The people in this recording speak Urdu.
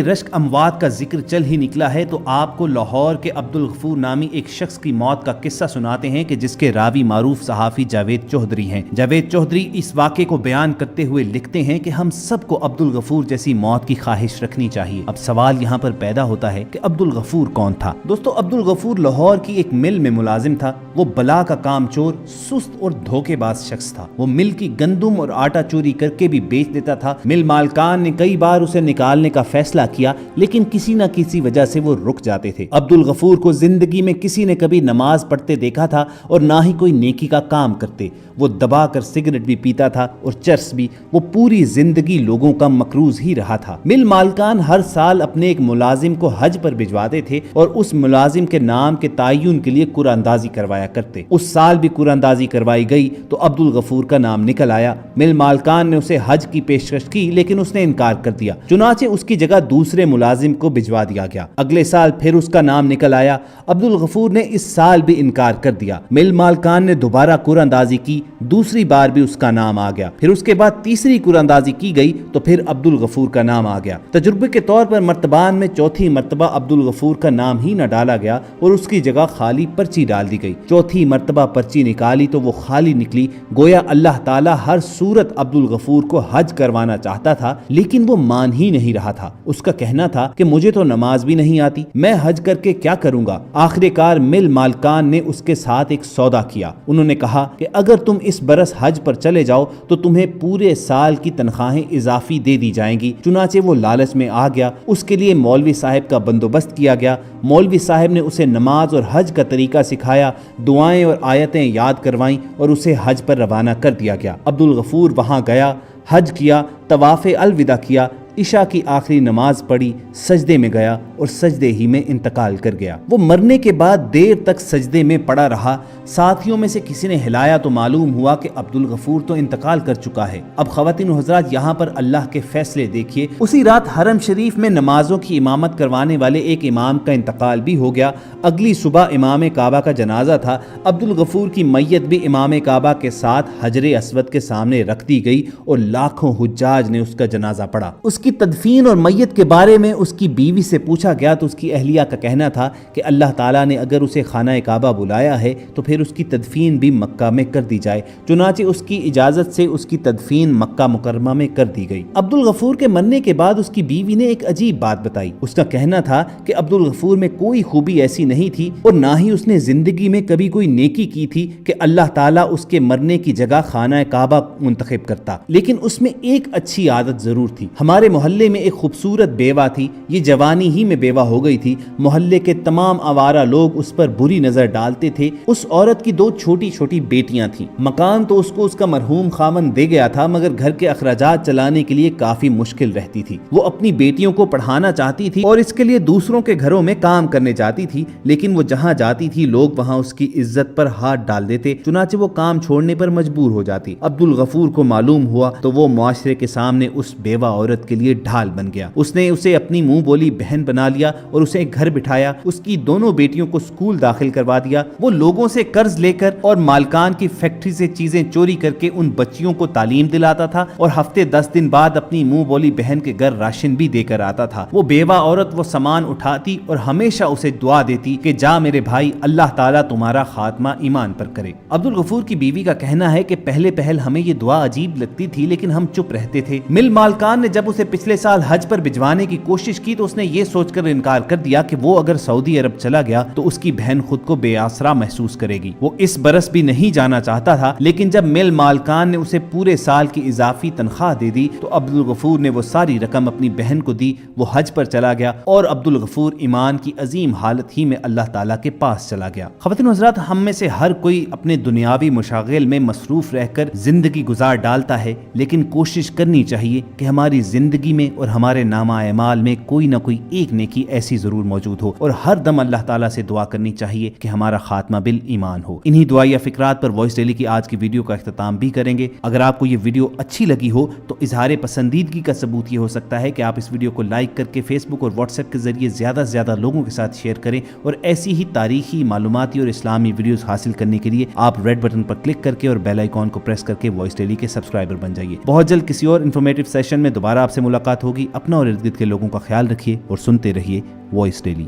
رشک اموات کا ذکر چل ہی نکلا ہے تو آپ کو لاہور کے عبدالغفور نامی ایک شخص کی موت کا قصہ سناتے ہیں کہ جس کے راوی معروف صحافی جاوید چوہدری ہیں۔ جاوید چوہدری اس واقعے کو بیان کرتے ہوئے لکھتے ہیں کہ ہم سب کو عبدالغفور جیسی موت کی خواہش رکھنی چاہیے۔ اب سوال یہاں پر پیدا ہوتا ہے کہ عبدالغفور کون تھا؟ دوستو، عبدالغفور لاہور کی ایک مل میں ملازم تھا۔ وہ بلا کا کام چور، سست اور دھوکے باز شخص تھا۔ وہ مل کی گندم اور آٹا چوری کر کے بھی بیچ دیتا تھا۔ مل مالکان نے کئی بار اسے نکالنے کا فیصلہ کیا، لیکن کسی نہ کسی وجہ سے وہ رک جاتے تھے۔ عبدالغفور کو زندگی میں کسی نے کبھی نماز پڑھتے دیکھا تھا اور نہ ہی کوئی نیکی کا کام کرتے۔ وہ دبا کر سگریٹ بھی پیتا تھا اور چرس بھی۔ وہ پوری زندگی لوگوں کا مقروض ہی رہا تھا۔ مل مالکان ہر سال اپنے ایک ملازم کو حج پر بھجواتے تھے اور اس ملازم کے نام کے تعین کے لیے قرعہ اندازی کروایا کرتے۔ اس سال بھی قرعہ اندازی کروائی گئی تو عبدالغفور کا نام نکل آیا۔ مل مالکان نے اسے حج کی پیشکش کی، لیکن اس نے انکار کر دیا۔ چنانچہ اس کی جگہ دوسرے ملازم کو بھجوا دیا گیا۔ اگلے سال پھر اس کا نام نکل آیا۔ عبدالغفور نے اس سال بھی انکار کر دیا۔ مل مالکان نے دوبارہ قرعہ اندازی کی، دوسری بار بھی اس کا نام آ گیا۔ پھر اس کے بعد تیسری قرعہ اندازی کی گئی تو پھر عبدالغفور کا نام آ گیا۔ تجربے کے طور پر مرتبان میں چوتھی مرتبہ عبدالغفور کا نام ہی نہ ڈالا گیا اور اس کی جگہ خالی پرچی ڈال دی گئی۔ چوتھی مرتبہ پرچی نکالی تو وہ خالی نکلی۔ گویا اللہ تعالیٰ ہر صورت عبدالغفور کو حج کروانا چاہتا تھا، لیکن وہ مان ہی نہیں رہا تھا۔ اس کا کہنا تھا کہ مجھے تو نماز بھی نہیں آتی، میں حج کر کے کیا کروں گا؟ آخر کار مل مالکان نے اس کے ساتھ ایک سودا کیا۔ انہوں نے کہا کہ اگر تم اس برس حج پر چلے جاؤ تو تمہیں پورے سال کی تنخواہیں اضافی دے دی جائیں گی۔ چنانچہ وہ لالچ میں آ گیا۔ اس کے لیے مولوی صاحب کا بندوبست کیا گیا۔ مولوی صاحب نے اسے نماز اور حج کا طریقہ سکھایا، دعائیں اور آیتیں یاد کروائیں اور اسے حج پر روانہ کر دیا گیا۔ عبدالغفور وہاں گیا، حج کیا، طواف الوداع کیا، عشاء کی آخری نماز پڑھی، سجدے میں گیا اور سجدے ہی میں انتقال کر گیا۔ وہ مرنے کے بعد دیر تک سجدے میں پڑا رہا۔ ساتھیوں میں سے کسی نے ہلایا تو معلوم ہوا کہ عبدالغفور تو انتقال کر چکا ہے۔ اب خواتین و حضرات، یہاں پر اللہ کے فیصلے دیکھیے۔ اسی رات حرم شریف میں نمازوں کی امامت کروانے والے ایک امام کا انتقال بھی ہو گیا۔ اگلی صبح امام کعبہ کا جنازہ تھا۔ عبدالغفور کی میت بھی امام کعبہ کے ساتھ حجر اسود کے سامنے رکھ دی گئی اور لاکھوں حجاج نے اس کا جنازہ پڑھا۔ اس کی تدفین اور میت کے بارے میں اس کی بیوی سے پوچھا گیا تو اس کی اہلیہ کا کہنا تھا کہ اللہ تعالیٰ نے اگر اسے خانہ کعبہ بلایا ہے تو پھر اس کی تدفین بھی مکہ میں کر دی جائے۔ چنانچہ اس کی اجازت سے اس کی تدفین مکہ مکرمہ میں کر دی گئی۔ عبدالغفور کے مرنے کے بعد اس کی بیوی نے ایک عجیب بات بتائی۔ اس کا کہنا تھا کہ عبدالغفور میں کوئی خوبی ایسی نہیں تھی اور نہ ہی اس نے زندگی میں کبھی کوئی نیکی کی تھی کہ اللہ تعالیٰ اس کے مرنے کی جگہ خانہ کعبہ منتخب کرتا، لیکن اس میں ایک اچھی عادت ضرور تھی۔ ہمارے محلے میں ایک خوبصورت بیوہ تھی، یہ جوانی ہی میں بیوہ ہو گئی تھی۔ محلے کے تمام آوارہ لوگ اس پر بری نظر ڈالتے تھے۔ اس عورت کی 2 چھوٹی چھوٹی بیٹیاں تھیں۔ مکان تو اس کو اس کا مرحوم خاوند دے گیا تھا، مگر گھر کے اخراجات چلانے کے لیے کافی مشکل رہتی تھی۔ وہ اپنی بیٹیوں کو پڑھانا چاہتی تھی اور اس کے لیے دوسروں کے گھروں میں کام کرنے جاتی تھی، لیکن وہ جہاں جاتی تھی لوگ وہاں اس کی عزت پر ہاتھ ڈال دیتے، چنانچہ وہ کام چھوڑنے پر مجبور ہو جاتی۔ عبدالغفور کو معلوم ہوا تو وہ معاشرے کے سامنے اس بیوہ عورت کے لیے ڈھال بن گیا۔ اس نے اسے اپنی منہ بولی بہن بنا لیا اور اسے گھر بٹھایا۔ اس کی دونوں بیٹیوں کو اسکول داخل کروا دیا۔ وہ لوگوں سے قرض لے کر اور مالکان کی فیکٹری سے چیزیں چوری کر کے ان بچیوں کو تعلیم دلاتا تھا اور ہفتے 10 دن بعد اپنی منہ بولی بہن کے گھر راشن بھی دے کر آتا تھا۔ وہ بیوہ عورت وہ سامان اٹھاتی اور ہمیشہ اسے دعا دیتی کہ جا میرے بھائی، اللہ تعالیٰ تمہارا خاتمہ ایمان پر کرے۔ عبدالغفور کی بیوی کا کہنا ہے کہ پہلے پہل ہمیں یہ دعا عجیب لگتی تھی، لیکن ہم چپ رہتے تھے۔ مل مالکان نے جب اسے پچھلے سال حج پر بھجوانے کی کوشش کی تو اس نے یہ سوچ کر انکار کر دیا کہ وہ اگر سعودی عرب چلا گیا تو اس کی بہن خود کو بے آسرا محسوس کرے گی۔ وہ اس برس بھی نہیں جانا چاہتا تھا، لیکن جب مل مالکان نے اسے پورے سال کی اضافی تنخواہ دے دی تو عبدالغفور نے وہ ساری رقم اپنی بہن کو دی۔ وہ حج پر چلا گیا اور عبدالغفور ایمان کی عظیم حالت ہی میں اللہ تعالیٰ کے پاس چلا گیا۔ خواتین و حضرات، ہم میں سے ہر کوئی اپنے دنیاوی مشاغل میں مصروف رہ کر زندگی گزار ڈالتا ہے، لیکن کوشش کرنی چاہیے کہ ہماری زندگی میں اور ہمارے نامہ اعمال میں کوئی نہ کوئی ایک نیکی ایسی ضرور موجود ہو، اور ہر دم اللہ تعالیٰ سے دعا کرنی چاہیے کہ ہمارا خاتمہ بالایمان ہو۔ انہی دعائیہ فکرات پر وائس ڈیلی کی آج کی ویڈیو کا اختتام بھی کریں گے۔ اگر آپ کو یہ ویڈیو اچھی لگی ہو تو اظہار پسندیدگی کا ثبوت یہ ہو سکتا ہے کہ آپ اس ویڈیو کو لائک کر کے فیس بک اور واٹس ایپ کے ذریعے زیادہ سے زیادہ لوگوں کے ساتھ شیئر کریں، اور ایسی ہی تاریخی، معلوماتی اور اسلامی ویڈیوز حاصل کرنے کے لیے آپ ریڈ بٹن پر کلک کر کے اور بیل آئیکن کو پریس کر کے وائس ڈیلی کے سبسکرائبر بن جائیے۔ بہت جلد کسی اور انفارمیٹیو سیشن میں دوبارہ آپ سے ملاقات ہوگی. اپنا اور ارد گرد کے لوگوں کا خیال رکھیے اور سنتے رہیے وائس ڈیلی.